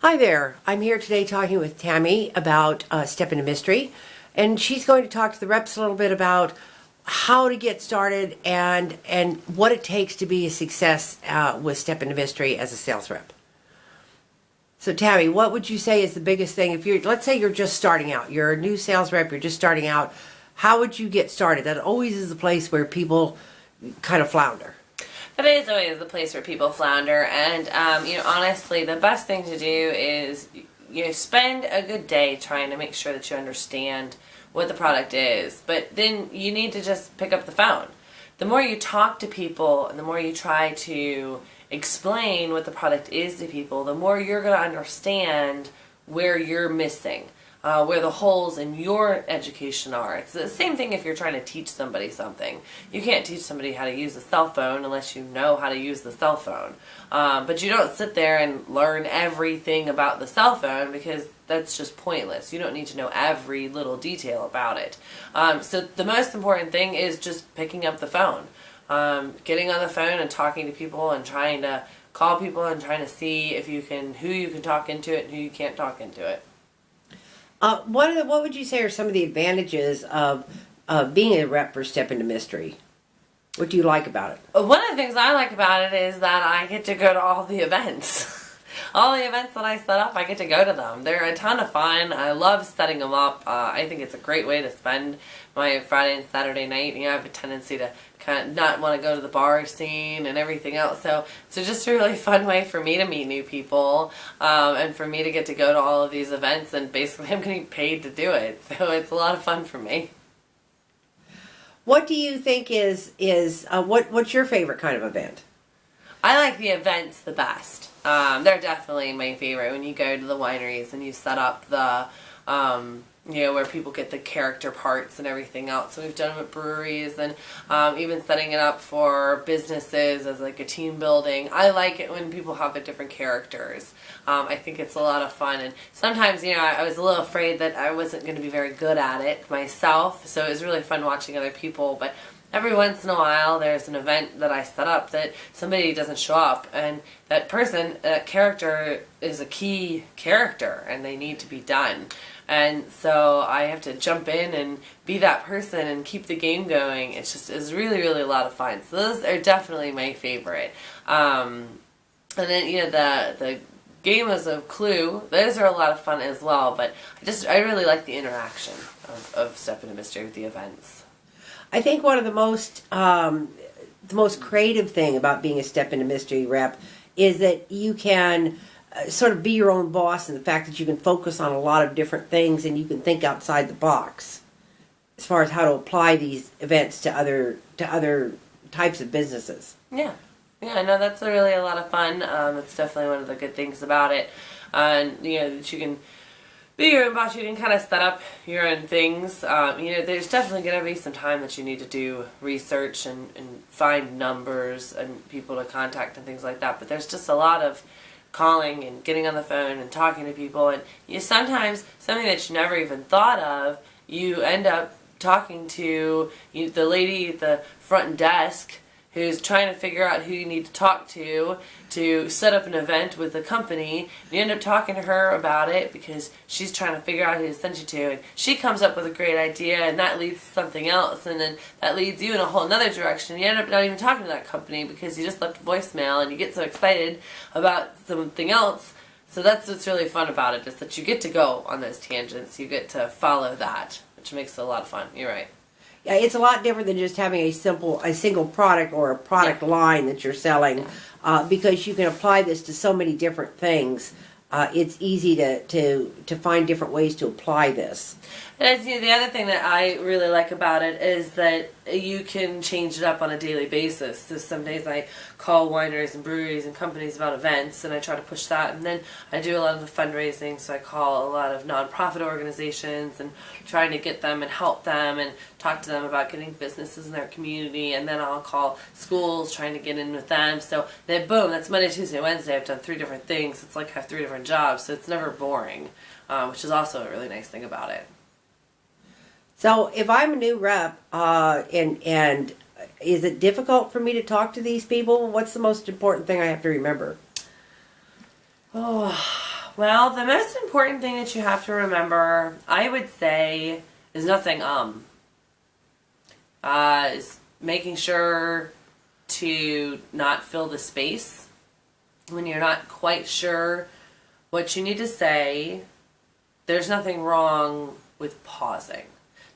Hi there. I'm here today talking with Tammy about Step Into Mystery, and she's going to talk to the reps a little bit about how to get started and what it takes to be a success with Step Into Mystery as a sales rep. So Tammy, what would you say is the biggest thing if let's say you're just starting out, you're a new sales rep, you're just starting out, how would you get started? That always is the place where people kind of flounder. That is always the place where people flounder, and honestly, the best thing to do is spend a good day trying to make sure that you understand what the product is. But then you need to just pick up the phone. The more you talk to people, and the more you try to explain what the product is to people, the more you're going to understand where you're missing. Where the holes in your education are. It's the same thing if you're trying to teach somebody something. You can't teach somebody how to use a cell phone unless you know how to use the cell phone. But you don't sit there and learn everything about the cell phone because that's just pointless. You don't need to know every little detail about it. So the most important thing is just picking up the phone. Getting on the phone and talking to people and trying to call people and trying to see if who you can talk into it and who you can't talk into it. What would you say are some of the advantages of being a rep for Step Into Mystery? What do you like about it? One of the things I like about it is that I get to go to all the events. All the events that I set up, I get to go to them. They're a ton of fun. I love setting them up. I think it's a great way to spend my Friday and Saturday night. I have a tendency to kind of not want to go to the bar scene and everything else. So it's just a really fun way for me to meet new people and for me to get to go to all of these events. And basically, I'm getting paid to do it. So it's a lot of fun for me. What do you think what's your favorite kind of event? I like the events the best. They're definitely my favorite. When you go to the wineries and you set up the, where people get the character parts and everything else. So we've done them at breweries and even setting it up for businesses as like a team building. I like it when people have the different characters. I think it's a lot of fun. And sometimes, I was a little afraid that I wasn't going to be very good at it myself. So it was really fun watching other people. But every once in a while, there's an event that I set up that somebody doesn't show up, and that character is a key character, and they need to be done. And so I have to jump in and be that person and keep the game going. It's really, really a lot of fun. So those are definitely my favorite. And then, the games of Clue, those are a lot of fun as well, but I really like the interaction of Step Into Mystery with the events. I think one of the most creative thing about being a Step Into Mystery rep is that you can sort of be your own boss, and the fact that you can focus on a lot of different things and you can think outside the box as far as how to apply these events to other types of businesses. Yeah, no, that's really a lot of fun. It's definitely one of the good things about it, and that you can be your own boss. You can kind of set up your own things. There's definitely going to be some time that you need to do research and find numbers and people to contact and things like that. But there's just a lot of calling and getting on the phone and talking to people. And sometimes something that you never even thought of, you end up talking to the lady at the front desk who's trying to figure out who you need to talk to set up an event with the company. You end up talking to her about it because she's trying to figure out who to send you to, and she comes up with a great idea, and that leads to something else, and then that leads you in a whole other direction. You end up not even talking to that company because you just left a voicemail, and you get so excited about something else. So that's what's really fun about it, is that you get to go on those tangents. You get to follow that, which makes it a lot of fun. You're right. Yeah, it's a lot different than just having a single product or a product line that you're selling, because you can apply this to so many different things. It's easy to find different ways to apply this. And the other thing that I really like about it is that you can change it up on a daily basis. So some days I call wineries and breweries and companies about events, and I try to push that. And then I do a lot of the fundraising, so I call a lot of nonprofit organizations and trying to get them and help them and talk to them about getting businesses in their community. And then I'll call schools, trying to get in with them. So then boom, that's Monday, Tuesday, Wednesday. I've done 3 different things. It's like I have 3 different jobs, so it's never boring, which is also a really nice thing about it. So if I'm a new rep, and is it difficult for me to talk to these people? What's the most important thing I have to remember? Oh, Well, the most important thing that you have to remember, I would say, is not saying is making sure to not fill the space when you're not quite sure what you need to say. There's nothing wrong with pausing.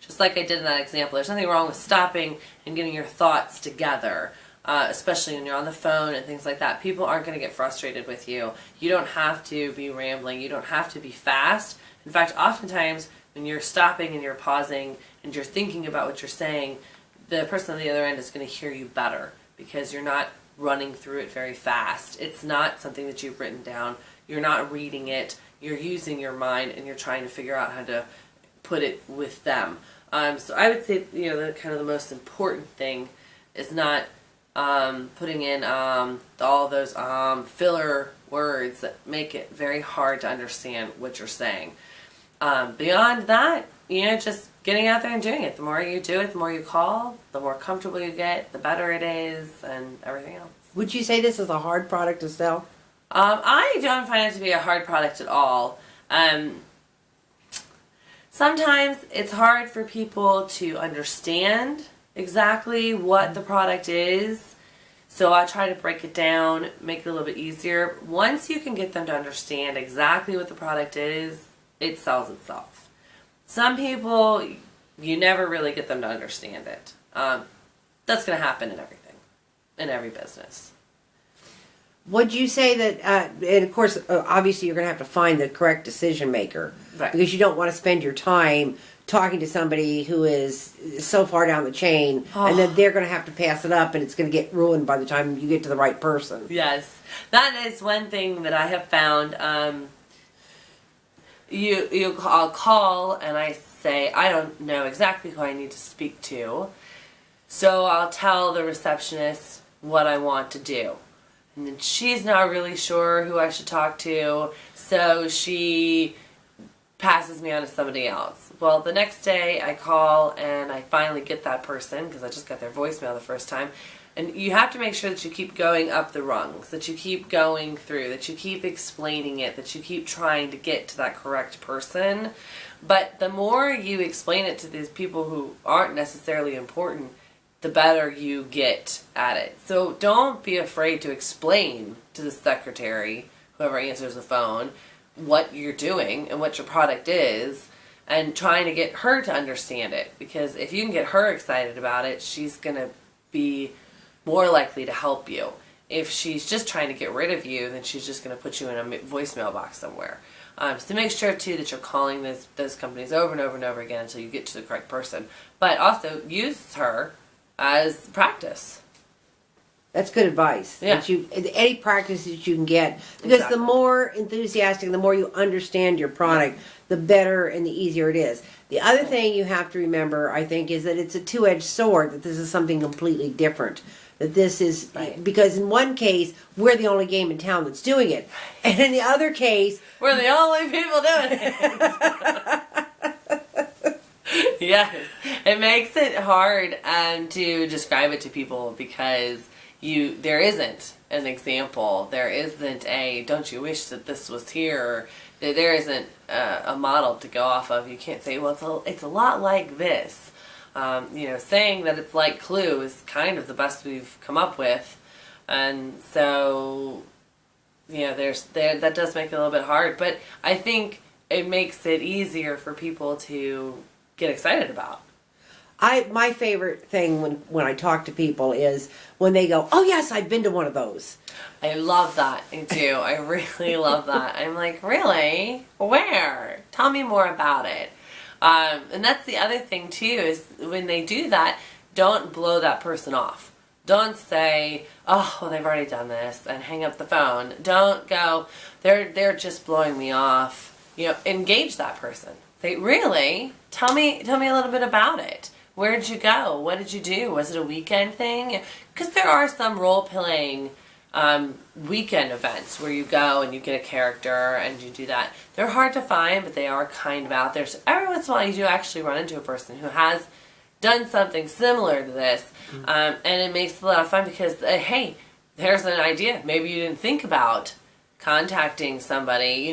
Just like I did in that example, there's nothing wrong with stopping and getting your thoughts together, especially when you're on the phone and things like that. People aren't going to get frustrated with you. You don't have to be rambling. You don't have to be fast. In fact, oftentimes when you're stopping and you're pausing and you're thinking about what you're saying, the person on the other end is going to hear you better because you're not running through it very fast. It's not something that you've written down. You're not reading it. You're using your mind and you're trying to figure out how to put it with them. So I would say, the kind of the most important thing is not putting in all those filler words that make it very hard to understand what you're saying. Beyond that, just getting out there and doing it. The more you do it, the more you call, the more comfortable you get, the better it is, and everything else. Would you say this is a hard product to sell? I don't find it to be a hard product at all. Sometimes it's hard for people to understand exactly what the product is, so I try to break it down, make it a little bit easier. Once you can get them to understand exactly what the product is, it sells itself. Some people, you never really get them to understand it. That's going to happen in everything, in every business. Would you say that, and of course, obviously you're going to have to find the correct decision maker. Right. Because you don't want to spend your time talking to somebody who is so far down the chain, and then they're going to have to pass it up, and it's going to get ruined by the time you get to the right person. Yes. That is one thing that I have found. I'll call and I say, I don't know exactly who I need to speak to, so I'll tell the receptionist what I want to do. And then she's not really sure who I should talk to, so she passes me on to somebody else. Well, the next day I call and I finally get that person, because I just got their voicemail the first time. And you have to make sure that you keep going up the rungs, that you keep going through, that you keep explaining it, that you keep trying to get to that correct person. But the more you explain it to these people who aren't necessarily important, the better you get at it. So don't be afraid to explain to the secretary, whoever answers the phone, what you're doing and what your product is, and trying to get her to understand it. Because if you can get her excited about it, she's going to be more likely to help you. If she's just trying to get rid of you, then she's just going to put you in a voicemail box somewhere. So make sure, too, that you're calling those companies over and over and over again until you get to the correct person. But also use her as practice. That's good advice. Yeah. That any practice that you can get, because Exactly. the more enthusiastic, the more you understand your product, the better and the easier it is. The other thing you have to remember, I think, is that it's a two-edged sword. That this is something completely different. That this is Right. because in one case we're the only game in town that's doing it, and in the other case We're the only people doing it. Yes, it makes it hard to describe it to people because there isn't an example. There isn't a don't you wish that this was here. There isn't a model to go off of. You can't say, well, it's a lot like this. Saying that it's like Clue is kind of the best we've come up with, and so that does make it a little bit hard. But I think it makes it easier for people to get excited about. my favorite thing when I talk to people is when they go, "Oh yes, I've been to one of those." I love that. I do. I really love that. I'm like, really? Where? Tell me more about it. And that's the other thing too, is when they do that, don't blow that person off. Don't say, oh, well, they've already done this, and hang up the phone. Don't go, they're just blowing me off. Engage that person. Say, really? Tell me a little bit about it. Where did you go? What did you do? Was it a weekend thing? Because there are some role-playing weekend events where you go and you get a character and you do that. They're hard to find, but they are kind of out there. So every once in a while you do actually run into a person who has done something similar to this, and it makes it a lot of fun because, hey, there's an idea maybe you didn't think about contacting somebody,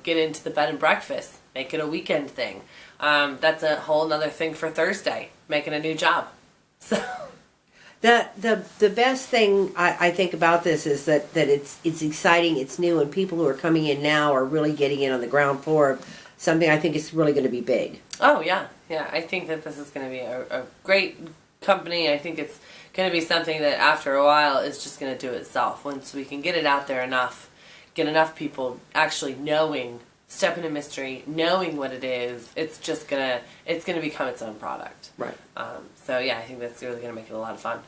get into the bed and breakfast, make it a weekend thing. That's a whole nother thing for Thursday, making a new job. So The best thing I think about this is that it's exciting, it's new, and people who are coming in now are really getting in on the ground floor of something I think is really going to be big. oh yeah, I think that this is going to be a great company. I think it's going to be something that after a while is just going to do itself. Once we can get it out there enough, get enough people actually knowing Step Into Mystery, knowing what it is, it's gonna become its own product. Right. So yeah, I think that's really gonna make it a lot of fun.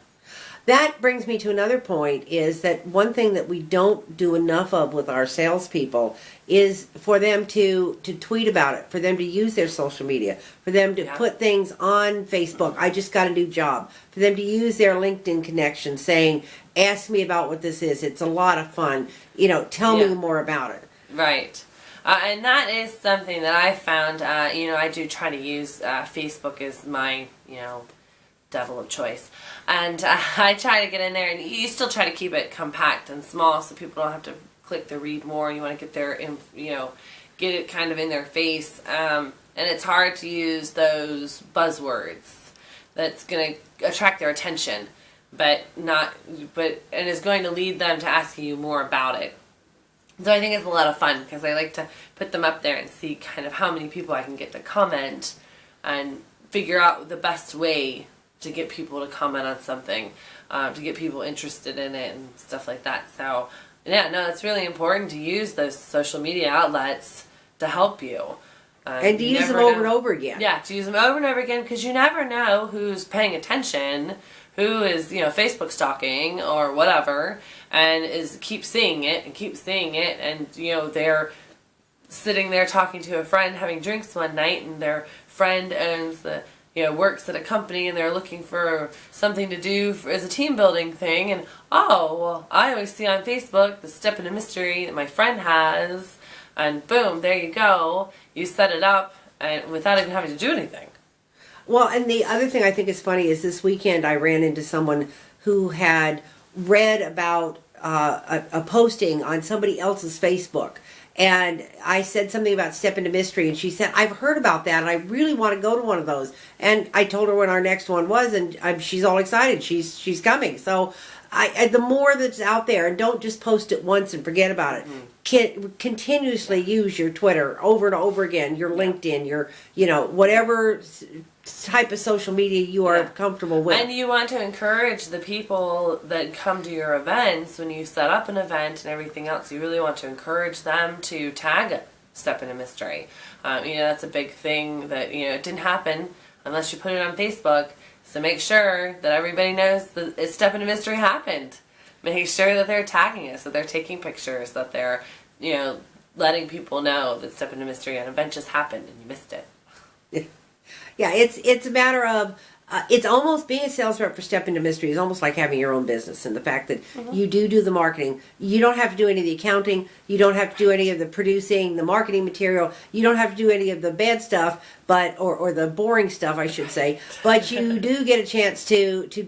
That brings me to another point, is that one thing that we don't do enough of with our salespeople is for them to tweet about it, for them to use their social media, for them to put things on Facebook. I just got a new job. For them to use their LinkedIn connection saying, ask me about what this is. It's a lot of fun. Tell me more about it. Right. And that is something that I found, I do try to use Facebook as my, devil of choice. And I try to get in there, and you still try to keep it compact and small so people don't have to click the read more. You want to get their, get it kind of in their face. And it's hard to use those buzzwords that's going to attract their attention, and is going to lead them to asking you more about it. So I think it's a lot of fun because I like to put them up there and see kind of how many people I can get to comment and figure out the best way to get people to comment on something, to get people interested in it and stuff like that. So yeah, no, it's really important to use those social media outlets to help you. And to use them over and over again. Yeah, to use them over and over again, because you never know who's paying attention, who is, Facebook stalking or whatever, and keeps seeing it, and, they're sitting there talking to a friend, having drinks one night, and their friend owns works at a company, and they're looking for something to do as a team building thing, and, I always see on Facebook the Step Into Mystery that my friend has, and boom, there you go. You set it up and without even having to do anything. Well, and the other thing I think is funny is this weekend I ran into someone who had read about a posting on somebody else's Facebook. And I said something about Step Into Mystery, and she said, I've heard about that, and I really want to go to one of those. And I told her when our next one was, and she's all excited. She's coming. So the more that's out there, and don't just post it once and forget about it. Continuously use your Twitter over and over again, your LinkedIn, your, whatever type of social media you are comfortable with. And you want to encourage the people that come to your events when you set up an event and everything else. You really want to encourage them to tag Step Into Mystery. That's a big thing that, it didn't happen unless you put it on Facebook. So make sure that everybody knows that Step Into Mystery happened. Make sure that they're tagging us, that they're taking pictures, that they're, letting people know that Step Into Mystery, an event just happened and you missed it. Yeah, it's a matter of, it's almost being a sales rep for Step Into Mystery is almost like having your own business, and the fact that you do the marketing. You don't have to do any of the accounting. You don't have to do any of the producing, the marketing material. You don't have to do any of the bad stuff, or the boring stuff, I should say. But you do get a chance to do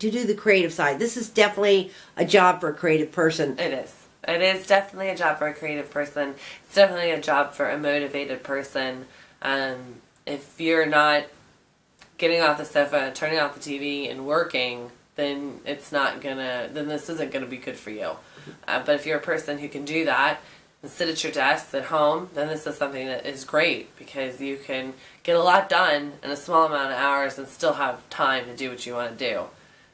the creative side. This is definitely a job for a creative person. It is. It is definitely a job for a creative person. It's definitely a job for a motivated person. If you're not getting off the sofa, turning off the TV, and working, then then this isn't gonna be good for you. But if you're a person who can do that and sit at your desk at home, then this is something that is great, because you can get a lot done in a small amount of hours and still have time to do what you want to do.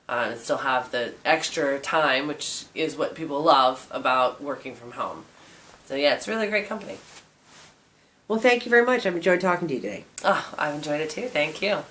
And still have the extra time, which is what people love about working from home. So yeah, it's really a great company. Well, thank you very much. I've enjoyed talking to you today. Oh, I've enjoyed it too. Thank you.